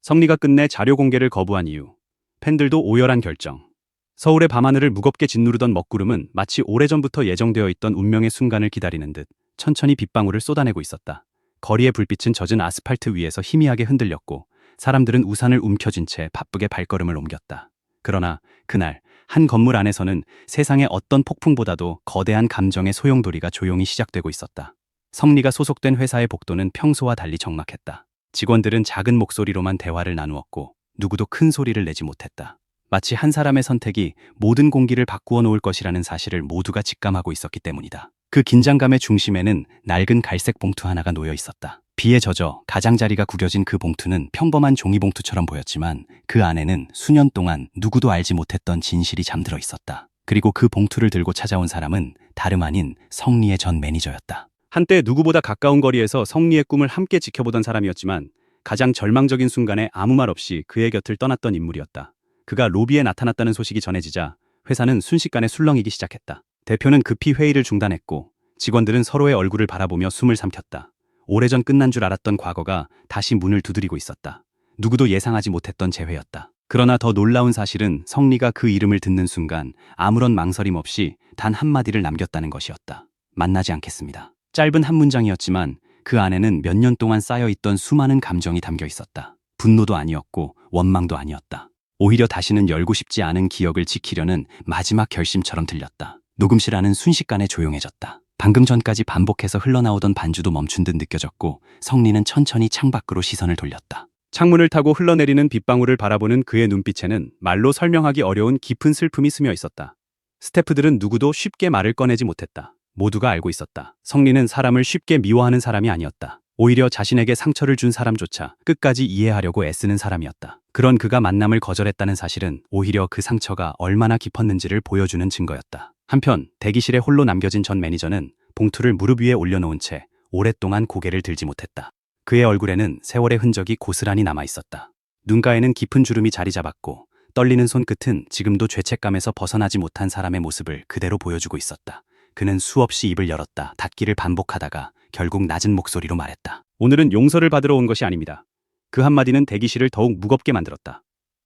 성리가 끝내 자료 공개를 거부한 이유. 팬들도 오열한 결정. 서울의 밤하늘을 무겁게 짓누르던 먹구름은 마치 오래전부터 예정되어 있던 운명의 순간을 기다리는 듯 천천히 빗방울을 쏟아내고 있었다. 거리의 불빛은 젖은 아스팔트 위에서 희미하게 흔들렸고 사람들은 우산을 움켜쥔 채 바쁘게 발걸음을 옮겼다. 그러나 그날 한 건물 안에서는 세상의 어떤 폭풍보다도 거대한 감정의 소용돌이가 조용히 시작되고 있었다. 성리가 소속된 회사의 복도는 평소와 달리 적막했다. 직원들은 작은 목소리로만 대화를 나누었고 누구도 큰 소리를 내지 못했다. 마치 한 사람의 선택이 모든 공기를 바꾸어 놓을 것이라는 사실을 모두가 직감하고 있었기 때문이다. 그 긴장감의 중심에는 낡은 갈색 봉투 하나가 놓여 있었다. 비에 젖어 가장자리가 구겨진 그 봉투는 평범한 종이봉투처럼 보였지만 그 안에는 수년 동안 누구도 알지 못했던 진실이 잠들어 있었다. 그리고 그 봉투를 들고 찾아온 사람은 다름 아닌 성리의 전 매니저였다. 한때 누구보다 가까운 거리에서 성리의 꿈을 함께 지켜보던 사람이었지만 가장 절망적인 순간에 아무 말 없이 그의 곁을 떠났던 인물이었다. 그가 로비에 나타났다는 소식이 전해지자 회사는 순식간에 술렁이기 시작했다. 대표는 급히 회의를 중단했고 직원들은 서로의 얼굴을 바라보며 숨을 삼켰다. 오래전 끝난 줄 알았던 과거가 다시 문을 두드리고 있었다. 누구도 예상하지 못했던 재회였다. 그러나 더 놀라운 사실은 성리가 그 이름을 듣는 순간 아무런 망설임 없이 단 한마디를 남겼다는 것이었다. 만나지 않겠습니다. 짧은 한 문장이었지만 그 안에는 몇 년 동안 쌓여있던 수많은 감정이 담겨 있었다. 분노도 아니었고 원망도 아니었다. 오히려 다시는 열고 싶지 않은 기억을 지키려는 마지막 결심처럼 들렸다. 녹음실 안은 순식간에 조용해졌다. 방금 전까지 반복해서 흘러나오던 반주도 멈춘 듯 느껴졌고 성리는 천천히 창밖으로 시선을 돌렸다. 창문을 타고 흘러내리는 빗방울을 바라보는 그의 눈빛에는 말로 설명하기 어려운 깊은 슬픔이 스며 있었다. 스태프들은 누구도 쉽게 말을 꺼내지 못했다. 모두가 알고 있었다. 성리는 사람을 쉽게 미워하는 사람이 아니었다. 오히려 자신에게 상처를 준 사람조차 끝까지 이해하려고 애쓰는 사람이었다. 그런 그가 만남을 거절했다는 사실은 오히려 그 상처가 얼마나 깊었는지를 보여주는 증거였다. 한편 대기실에 홀로 남겨진 전 매니저는 봉투를 무릎 위에 올려놓은 채 오랫동안 고개를 들지 못했다. 그의 얼굴에는 세월의 흔적이 고스란히 남아있었다. 눈가에는 깊은 주름이 자리 잡았고 떨리는 손끝은 지금도 죄책감에서 벗어나지 못한 사람의 모습을 그대로 보여주고 있었다. 그는 수없이 입을 열었다 닫기를 반복하다가 결국 낮은 목소리로 말했다. 오늘은 용서를 받으러 온 것이 아닙니다. 그 한마디는 대기실을 더욱 무겁게 만들었다.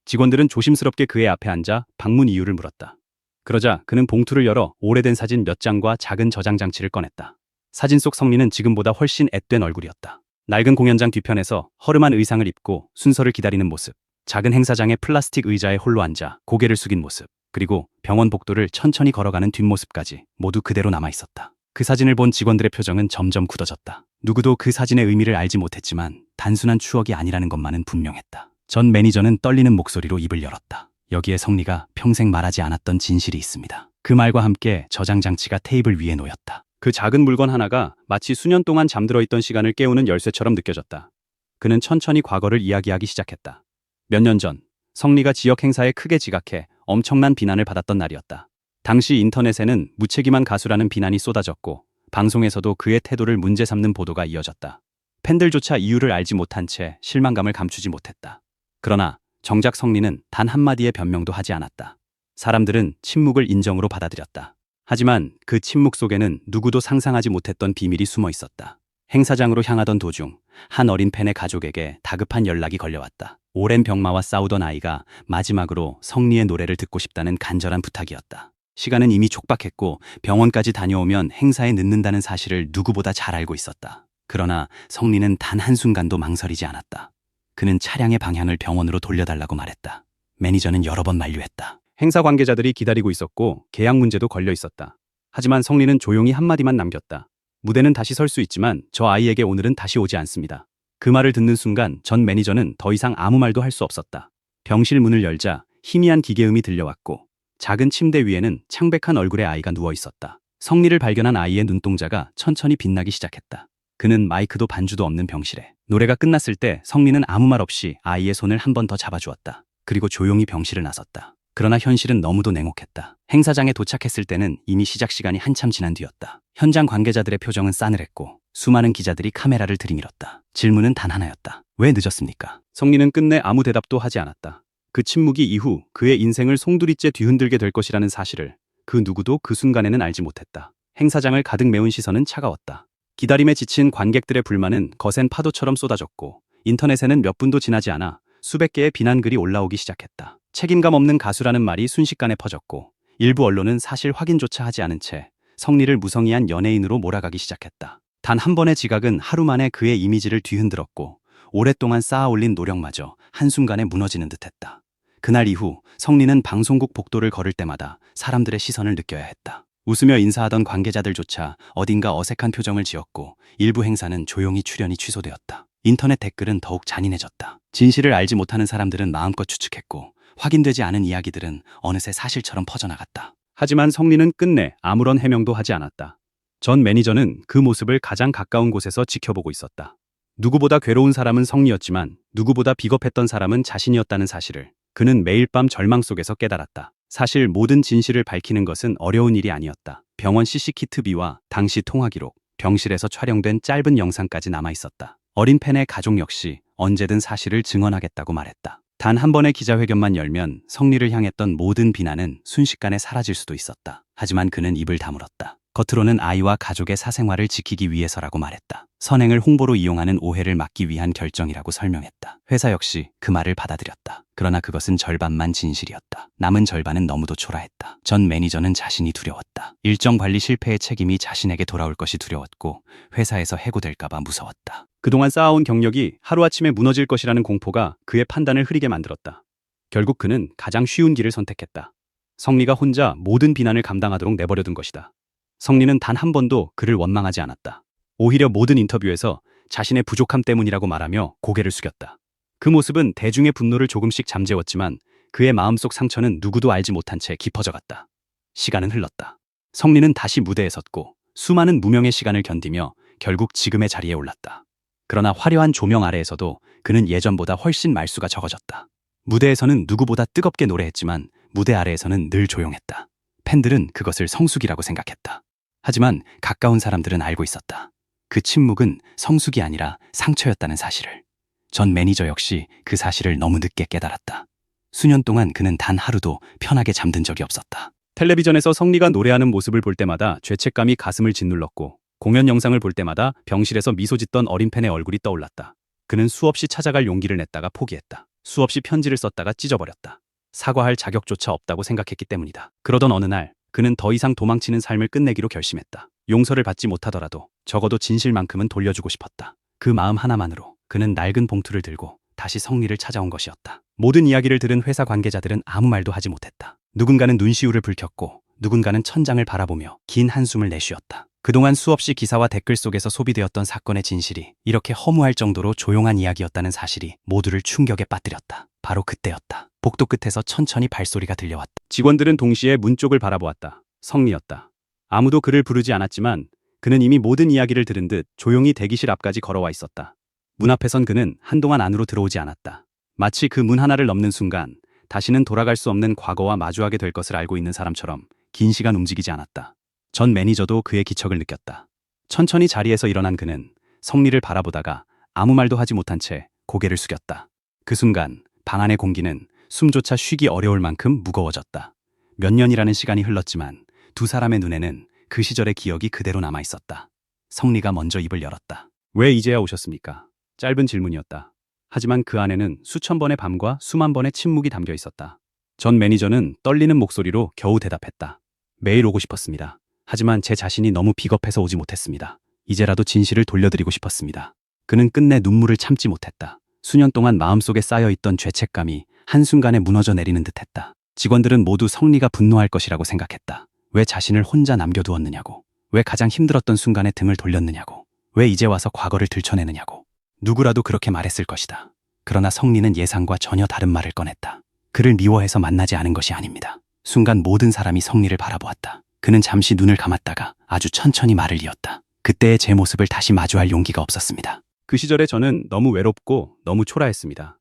직원들은 조심스럽게 그의 앞에 앉아 방문 이유를 물었다. 그러자 그는 봉투를 열어 오래된 사진 몇 장과 작은 저장 장치를 꺼냈다. 사진 속 성리는 지금보다 훨씬 앳된 얼굴이었다. 낡은 공연장 뒤편에서 허름한 의상을 입고 순서를 기다리는 모습, 작은 행사장의 플라스틱 의자에 홀로 앉아 고개를 숙인 모습, 그리고 병원 복도를 천천히 걸어가는 뒷모습까지 모두 그대로 남아있었다. 그 사진을 본 직원들의 표정은 점점 굳어졌다. 누구도 그 사진의 의미를 알지 못했지만 단순한 추억이 아니라는 것만은 분명했다. 전 매니저는 떨리는 목소리로 입을 열었다. 여기에 성리가 평생 말하지 않았던 진실이 있습니다. 그 말과 함께 저장 장치가 테이블 위에 놓였다. 그 작은 물건 하나가 마치 수년 동안 잠들어 있던 시간을 깨우는 열쇠처럼 느껴졌다. 그는 천천히 과거를 이야기하기 시작했다. 몇 년 전 성리가 지역 행사에 크게 지각해 엄청난 비난을 받았던 날이었다. 당시 인터넷에는 무책임한 가수라는 비난이 쏟아졌고 방송에서도 그의 태도를 문제 삼는 보도가 이어졌다. 팬들조차 이유를 알지 못한 채 실망감을 감추지 못했다. 그러나 정작 성리는 단 한마디의 변명도 하지 않았다. 사람들은 침묵을 인정으로 받아들였다. 하지만 그 침묵 속에는 누구도 상상하지 못했던 비밀이 숨어 있었다. 행사장으로 향하던 도중 한 어린 팬의 가족에게 다급한 연락이 걸려왔다. 오랜 병마와 싸우던 아이가 마지막으로 성리의 노래를 듣고 싶다는 간절한 부탁이었다. 시간은 이미 촉박했고 병원까지 다녀오면 행사에 늦는다는 사실을 누구보다 잘 알고 있었다. 그러나 성리는 단 한순간도 망설이지 않았다. 그는 차량의 방향을 병원으로 돌려달라고 말했다. 매니저는 여러 번 만류했다. 행사 관계자들이 기다리고 있었고 계약 문제도 걸려 있었다. 하지만 성리는 조용히 한마디만 남겼다. 무대는 다시 설 수 있지만 저 아이에게 오늘은 다시 오지 않습니다. 그 말을 듣는 순간 전 매니저는 더 이상 아무 말도 할 수 없었다. 병실 문을 열자 희미한 기계음이 들려왔고 작은 침대 위에는 창백한 얼굴의 아이가 누워 있었다. 성리를 발견한 아이의 눈동자가 천천히 빛나기 시작했다. 그는 마이크도 반주도 없는 병실에. 노래가 끝났을 때 성리는 아무 말 없이 아이의 손을 한 번 더 잡아주었다. 그리고 조용히 병실을 나섰다. 그러나 현실은 너무도 냉혹했다. 행사장에 도착했을 때는 이미 시작 시간이 한참 지난 뒤였다. 현장 관계자들의 표정은 싸늘했고 수많은 기자들이 카메라를 들이밀었다. 질문은 단 하나였다. 왜 늦었습니까? 성리는 끝내 아무 대답도 하지 않았다. 그 침묵이 이후 그의 인생을 송두리째 뒤흔들게 될 것이라는 사실을 그 누구도 그 순간에는 알지 못했다. 행사장을 가득 메운 시선은 차가웠다. 기다림에 지친 관객들의 불만은 거센 파도처럼 쏟아졌고 인터넷에는 몇 분도 지나지 않아 수백 개의 비난글이 올라오기 시작했다. 책임감 없는 가수라는 말이 순식간에 퍼졌고 일부 언론은 사실 확인조차 하지 않은 채 성리를 무성의한 연예인으로 몰아가기 시작했다. 단 한 번의 지각은 하루 만에 그의 이미지를 뒤흔들었고 오랫동안 쌓아올린 노력마저 한순간에 무너지는 듯했다. 그날 이후 성리는 방송국 복도를 걸을 때마다 사람들의 시선을 느껴야 했다. 웃으며 인사하던 관계자들조차 어딘가 어색한 표정을 지었고 일부 행사는 조용히 출연이 취소되었다. 인터넷 댓글은 더욱 잔인해졌다. 진실을 알지 못하는 사람들은 마음껏 추측했고 확인되지 않은 이야기들은 어느새 사실처럼 퍼져나갔다. 하지만 성리는 끝내 아무런 해명도 하지 않았다. 전 매니저는 그 모습을 가장 가까운 곳에서 지켜보고 있었다. 누구보다 괴로운 사람은 성리였지만 누구보다 비겁했던 사람은 자신이었다는 사실을 그는 매일 밤 절망 속에서 깨달았다. 사실 모든 진실을 밝히는 것은 어려운 일이 아니었다. 병원 CCTV와 당시 통화 기록, 병실에서 촬영된 짧은 영상까지 남아 있었다. 어린 팬의 가족 역시 언제든 사실을 증언하겠다고 말했다. 단 한 번의 기자회견만 열면 성리를 향했던 모든 비난은 순식간에 사라질 수도 있었다. 하지만 그는 입을 다물었다. 겉으로는 아이와 가족의 사생활을 지키기 위해서라고 말했다. 선행을 홍보로 이용하는 오해를 막기 위한 결정이라고 설명했다. 회사 역시 그 말을 받아들였다. 그러나 그것은 절반만 진실이었다. 남은 절반은 너무도 초라했다. 전 매니저는 자신이 두려웠다. 일정 관리 실패의 책임이 자신에게 돌아올 것이 두려웠고 회사에서 해고될까봐 무서웠다. 그동안 쌓아온 경력이 하루아침에 무너질 것이라는 공포가 그의 판단을 흐리게 만들었다. 결국 그는 가장 쉬운 길을 선택했다. 성리가 혼자 모든 비난을 감당하도록 내버려둔 것이다. 성리는 단 한 번도 그를 원망하지 않았다. 오히려 모든 인터뷰에서 자신의 부족함 때문이라고 말하며 고개를 숙였다. 그 모습은 대중의 분노를 조금씩 잠재웠지만 그의 마음속 상처는 누구도 알지 못한 채 깊어져갔다. 시간은 흘렀다. 성리는 다시 무대에 섰고 수많은 무명의 시간을 견디며 결국 지금의 자리에 올랐다. 그러나 화려한 조명 아래에서도 그는 예전보다 훨씬 말수가 적어졌다. 무대에서는 누구보다 뜨겁게 노래했지만 무대 아래에서는 늘 조용했다. 팬들은 그것을 성숙이라고 생각했다. 하지만 가까운 사람들은 알고 있었다. 그 침묵은 성숙이 아니라 상처였다는 사실을. 전 매니저 역시 그 사실을 너무 늦게 깨달았다. 수년 동안 그는 단 하루도 편하게 잠든 적이 없었다. 텔레비전에서 성리가 노래하는 모습을 볼 때마다 죄책감이 가슴을 짓눌렀고 공연 영상을 볼 때마다 병실에서 미소 짓던 어린 팬의 얼굴이 떠올랐다. 그는 수없이 찾아갈 용기를 냈다가 포기했다. 수없이 편지를 썼다가 찢어버렸다. 사과할 자격조차 없다고 생각했기 때문이다. 그러던 어느 날 그는 더 이상 도망치는 삶을 끝내기로 결심했다. 용서를 받지 못하더라도 적어도 진실만큼은 돌려주고 싶었다. 그 마음 하나만으로 그는 낡은 봉투를 들고 다시 성리를 찾아온 것이었다. 모든 이야기를 들은 회사 관계자들은 아무 말도 하지 못했다. 누군가는 눈시울을 붉혔고 누군가는 천장을 바라보며 긴 한숨을 내쉬었다. 그동안 수없이 기사와 댓글 속에서 소비되었던 사건의 진실이 이렇게 허무할 정도로 조용한 이야기였다는 사실이 모두를 충격에 빠뜨렸다. 바로 그때였다. 복도 끝에서 천천히 발소리가 들려왔다. 직원들은 동시에 문 쪽을 바라보았다. 성리였다. 아무도 그를 부르지 않았지만 그는 이미 모든 이야기를 들은 듯 조용히 대기실 앞까지 걸어와 있었다. 문 앞에 선 그는 한동안 안으로 들어오지 않았다. 마치 그 문 하나를 넘는 순간 다시는 돌아갈 수 없는 과거와 마주하게 될 것을 알고 있는 사람처럼 긴 시간 움직이지 않았다. 전 매니저도 그의 기척을 느꼈다. 천천히 자리에서 일어난 그는 성리를 바라보다가 아무 말도 하지 못한 채 고개를 숙였다. 그 순간 방 안의 공기는 숨조차 쉬기 어려울 만큼 무거워졌다. 몇 년이라는 시간이 흘렀지만 두 사람의 눈에는 그 시절의 기억이 그대로 남아 있었다. 성리가 먼저 입을 열었다. 왜 이제야 오셨습니까? 짧은 질문이었다. 하지만 그 안에는 수천 번의 밤과 수만 번의 침묵이 담겨 있었다. 전 매니저는 떨리는 목소리로 겨우 대답했다. 매일 오고 싶었습니다. 하지만 제 자신이 너무 비겁해서 오지 못했습니다. 이제라도 진실을 돌려드리고 싶었습니다. 그는 끝내 눈물을 참지 못했다. 수년 동안 마음속에 쌓여있던 죄책감이 한순간에 무너져 내리는 듯했다. 직원들은 모두 성리가 분노할 것이라고 생각했다. 왜 자신을 혼자 남겨두었느냐고. 왜 가장 힘들었던 순간에 등을 돌렸느냐고. 왜 이제 와서 과거를 들춰내느냐고. 누구라도 그렇게 말했을 것이다. 그러나 성리는 예상과 전혀 다른 말을 꺼냈다. 그를 미워해서 만나지 않은 것이 아닙니다. 순간 모든 사람이 성리를 바라보았다. 그는 잠시 눈을 감았다가 아주 천천히 말을 이었다. 그때의 제 모습을 다시 마주할 용기가 없었습니다. 그 시절에 저는 너무 외롭고 너무 초라했습니다.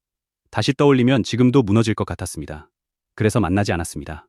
다시 떠올리면 지금도 무너질 것 같았습니다. 그래서 만나지 않았습니다.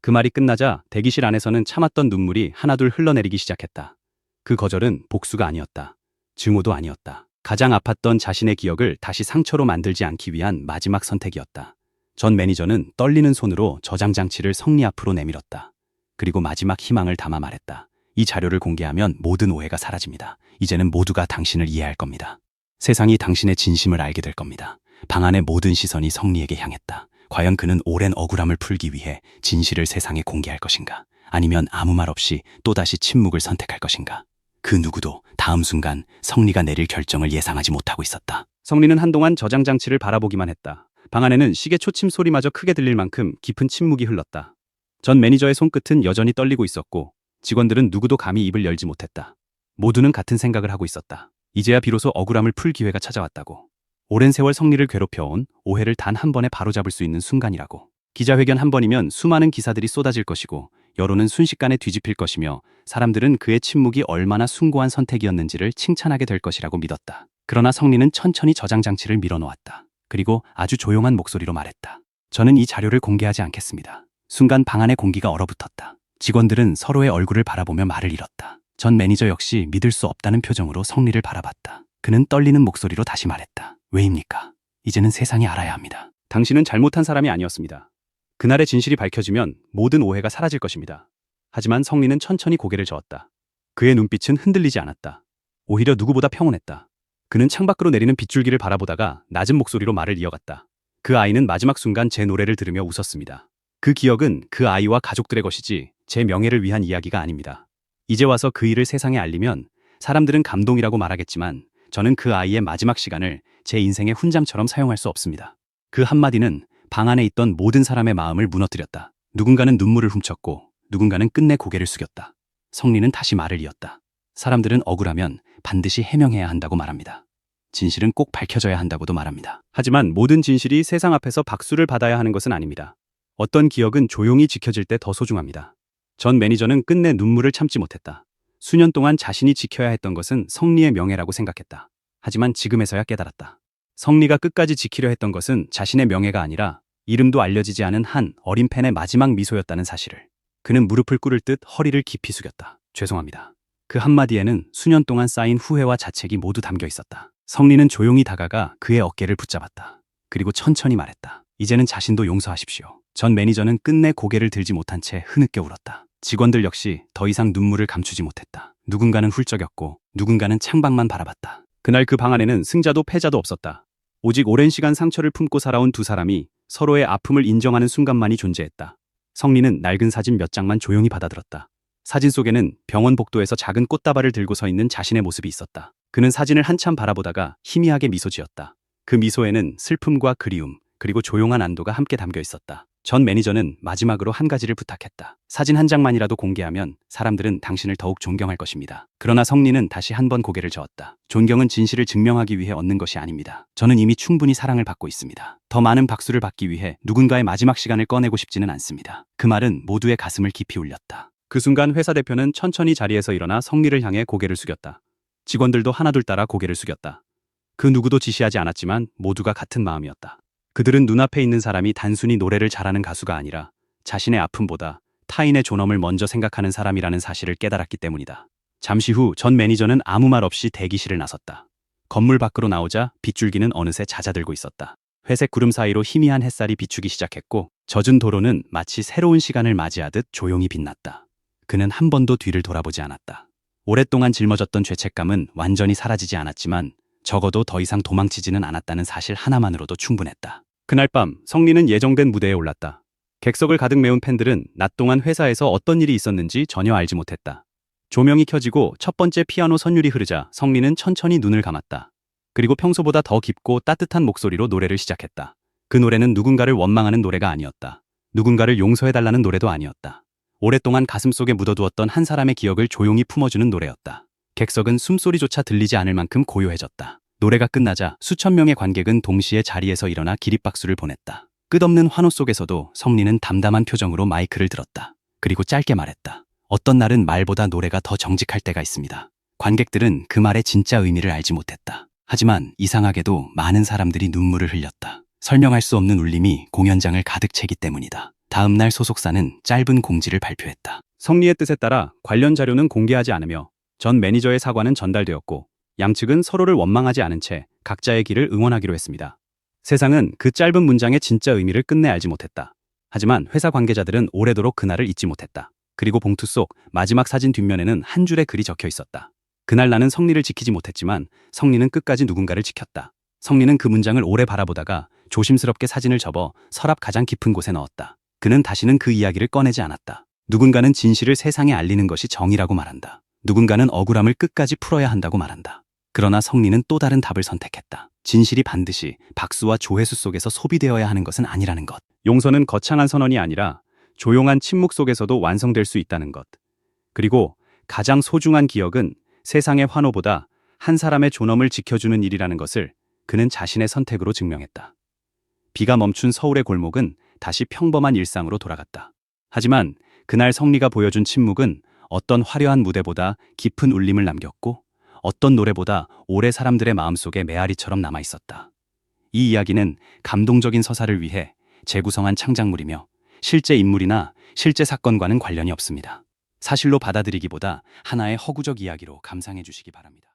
그 말이 끝나자 대기실 안에서는 참았던 눈물이 하나둘 흘러내리기 시작했다. 그 거절은 복수가 아니었다. 증오도 아니었다. 가장 아팠던 자신의 기억을 다시 상처로 만들지 않기 위한 마지막 선택이었다. 전 매니저는 떨리는 손으로 저장 장치를 성리 앞으로 내밀었다. 그리고 마지막 희망을 담아 말했다. 이 자료를 공개하면 모든 오해가 사라집니다. 이제는 모두가 당신을 이해할 겁니다. 세상이 당신의 진심을 알게 될 겁니다. 방 안의 모든 시선이 성리에게 향했다. 과연 그는 오랜 억울함을 풀기 위해 진실을 세상에 공개할 것인가? 아니면 아무 말 없이 또다시 침묵을 선택할 것인가? 그 누구도 다음 순간 성리가 내릴 결정을 예상하지 못하고 있었다. 성리는 한동안 저장 장치를 바라보기만 했다. 방 안에는 시계 초침 소리마저 크게 들릴 만큼 깊은 침묵이 흘렀다. 전 매니저의 손끝은 여전히 떨리고 있었고 직원들은 누구도 감히 입을 열지 못했다. 모두는 같은 생각을 하고 있었다. 이제야 비로소 억울함을 풀 기회가 찾아왔다고. 오랜 세월 성리를 괴롭혀온 오해를 단 한 번에 바로잡을 수 있는 순간이라고. 기자회견 한 번이면 수많은 기사들이 쏟아질 것이고 여론은 순식간에 뒤집힐 것이며 사람들은 그의 침묵이 얼마나 숭고한 선택이었는지를 칭찬하게 될 것이라고 믿었다. 그러나 성리는 천천히 저장 장치를 밀어놓았다. 그리고 아주 조용한 목소리로 말했다. 저는 이 자료를 공개하지 않겠습니다. 순간 방 안의 공기가 얼어붙었다. 직원들은 서로의 얼굴을 바라보며 말을 잃었다. 전 매니저 역시 믿을 수 없다는 표정으로 성리를 바라봤다. 그는 떨리는 목소리로 다시 말했다. 왜입니까? 이제는 세상이 알아야 합니다. 당신은 잘못한 사람이 아니었습니다. 그날의 진실이 밝혀지면 모든 오해가 사라질 것입니다. 하지만 성리는 천천히 고개를 저었다. 그의 눈빛은 흔들리지 않았다. 오히려 누구보다 평온했다. 그는 창밖으로 내리는 빗줄기를 바라보다가 낮은 목소리로 말을 이어갔다. 그 아이는 마지막 순간 제 노래를 들으며 웃었습니다. 그 기억은 그 아이와 가족들의 것이지 제 명예를 위한 이야기가 아닙니다. 이제 와서 그 일을 세상에 알리면 사람들은 감동이라고 말하겠지만 저는 그 아이의 마지막 시간을 제 인생의 훈장처럼 사용할 수 없습니다. 그 한마디는 방 안에 있던 모든 사람의 마음을 무너뜨렸다. 누군가는 눈물을 훔쳤고 누군가는 끝내 고개를 숙였다. 성리는 다시 말을 이었다. 사람들은 억울하면 반드시 해명해야 한다고 말합니다. 진실은 꼭 밝혀져야 한다고도 말합니다. 하지만 모든 진실이 세상 앞에서 박수를 받아야 하는 것은 아닙니다. 어떤 기억은 조용히 지켜질 때 더 소중합니다. 전 매니저는 끝내 눈물을 참지 못했다. 수년 동안 자신이 지켜야 했던 것은 성리의 명예라고 생각했다. 하지만 지금에서야 깨달았다. 성리가 끝까지 지키려 했던 것은 자신의 명예가 아니라 이름도 알려지지 않은 한 어린 팬의 마지막 미소였다는 사실을. 그는 무릎을 꿇을 듯 허리를 깊이 숙였다. 죄송합니다. 그 한마디에는 수년 동안 쌓인 후회와 자책이 모두 담겨 있었다. 성리는 조용히 다가가 그의 어깨를 붙잡았다. 그리고 천천히 말했다. 이제는 자신도 용서하십시오. 전 매니저는 끝내 고개를 들지 못한 채 흐느껴 울었다. 직원들 역시 더 이상 눈물을 감추지 못했다. 누군가는 훌쩍였고 누군가는 창밖만 바라봤다. 그날 그 방 안에는 승자도 패자도 없었다. 오직 오랜 시간 상처를 품고 살아온 두 사람이 서로의 아픔을 인정하는 순간만이 존재했다. 성리는 낡은 사진 몇 장만 조용히 받아들었다. 사진 속에는 병원 복도에서 작은 꽃다발을 들고 서 있는 자신의 모습이 있었다. 그는 사진을 한참 바라보다가 희미하게 미소 지었다. 그 미소에는 슬픔과 그리움, 그리고 조용한 안도가 함께 담겨 있었다. 전 매니저는 마지막으로 한 가지를 부탁했다. 사진 한 장만이라도 공개하면 사람들은 당신을 더욱 존경할 것입니다. 그러나 성리는 다시 한 번 고개를 저었다. 존경은 진실을 증명하기 위해 얻는 것이 아닙니다. 저는 이미 충분히 사랑을 받고 있습니다. 더 많은 박수를 받기 위해 누군가의 마지막 시간을 꺼내고 싶지는 않습니다. 그 말은 모두의 가슴을 깊이 울렸다. 그 순간 회사 대표는 천천히 자리에서 일어나 성리를 향해 고개를 숙였다. 직원들도 하나둘 따라 고개를 숙였다. 그 누구도 지시하지 않았지만 모두가 같은 마음이었다. 그들은 눈앞에 있는 사람이 단순히 노래를 잘하는 가수가 아니라 자신의 아픔보다 타인의 존엄을 먼저 생각하는 사람이라는 사실을 깨달았기 때문이다. 잠시 후 전 매니저는 아무 말 없이 대기실을 나섰다. 건물 밖으로 나오자 빗줄기는 어느새 잦아들고 있었다. 회색 구름 사이로 희미한 햇살이 비추기 시작했고 젖은 도로는 마치 새로운 시간을 맞이하듯 조용히 빛났다. 그는 한 번도 뒤를 돌아보지 않았다. 오랫동안 짊어졌던 죄책감은 완전히 사라지지 않았지만 적어도 더 이상 도망치지는 않았다는 사실 하나만으로도 충분했다. 그날 밤 성리는 예정된 무대에 올랐다. 객석을 가득 메운 팬들은 낮 동안 회사에서 어떤 일이 있었는지 전혀 알지 못했다. 조명이 켜지고 첫 번째 피아노 선율이 흐르자 성리는 천천히 눈을 감았다. 그리고 평소보다 더 깊고 따뜻한 목소리로 노래를 시작했다. 그 노래는 누군가를 원망하는 노래가 아니었다. 누군가를 용서해달라는 노래도 아니었다. 오랫동안 가슴속에 묻어두었던 한 사람의 기억을 조용히 품어주는 노래였다. 객석은 숨소리조차 들리지 않을 만큼 고요해졌다. 노래가 끝나자 수천 명의 관객은 동시에 자리에서 일어나 기립박수를 보냈다. 끝없는 환호 속에서도 성리는 담담한 표정으로 마이크를 들었다. 그리고 짧게 말했다. 어떤 날은 말보다 노래가 더 정직할 때가 있습니다. 관객들은 그 말의 진짜 의미를 알지 못했다. 하지만 이상하게도 많은 사람들이 눈물을 흘렸다. 설명할 수 없는 울림이 공연장을 가득 채기 때문이다. 다음 날 소속사는 짧은 공지를 발표했다. 성리의 뜻에 따라 관련 자료는 공개하지 않으며 전 매니저의 사과는 전달되었고 양측은 서로를 원망하지 않은 채 각자의 길을 응원하기로 했습니다. 세상은 그 짧은 문장의 진짜 의미를 끝내 알지 못했다. 하지만 회사 관계자들은 오래도록 그날을 잊지 못했다. 그리고 봉투 속 마지막 사진 뒷면에는 한 줄의 글이 적혀 있었다. 그날 나는 성리를 지키지 못했지만 성리는 끝까지 누군가를 지켰다. 성리는 그 문장을 오래 바라보다가 조심스럽게 사진을 접어 서랍 가장 깊은 곳에 넣었다. 그는 다시는 그 이야기를 꺼내지 않았다. 누군가는 진실을 세상에 알리는 것이 정의라고 말한다. 누군가는 억울함을 끝까지 풀어야 한다고 말한다. 그러나 성리는 또 다른 답을 선택했다. 진실이 반드시 박수와 조회수 속에서 소비되어야 하는 것은 아니라는 것. 용서는 거창한 선언이 아니라 조용한 침묵 속에서도 완성될 수 있다는 것. 그리고 가장 소중한 기억은 세상의 환호보다 한 사람의 존엄을 지켜주는 일이라는 것을 그는 자신의 선택으로 증명했다. 비가 멈춘 서울의 골목은 다시 평범한 일상으로 돌아갔다. 하지만 그날 성리가 보여준 침묵은 어떤 화려한 무대보다 깊은 울림을 남겼고 어떤 노래보다 오래 사람들의 마음속에 메아리처럼 남아 있었다. 이 이야기는 감동적인 서사를 위해 재구성한 창작물이며 실제 인물이나 실제 사건과는 관련이 없습니다. 사실로 받아들이기보다 하나의 허구적 이야기로 감상해 주시기 바랍니다.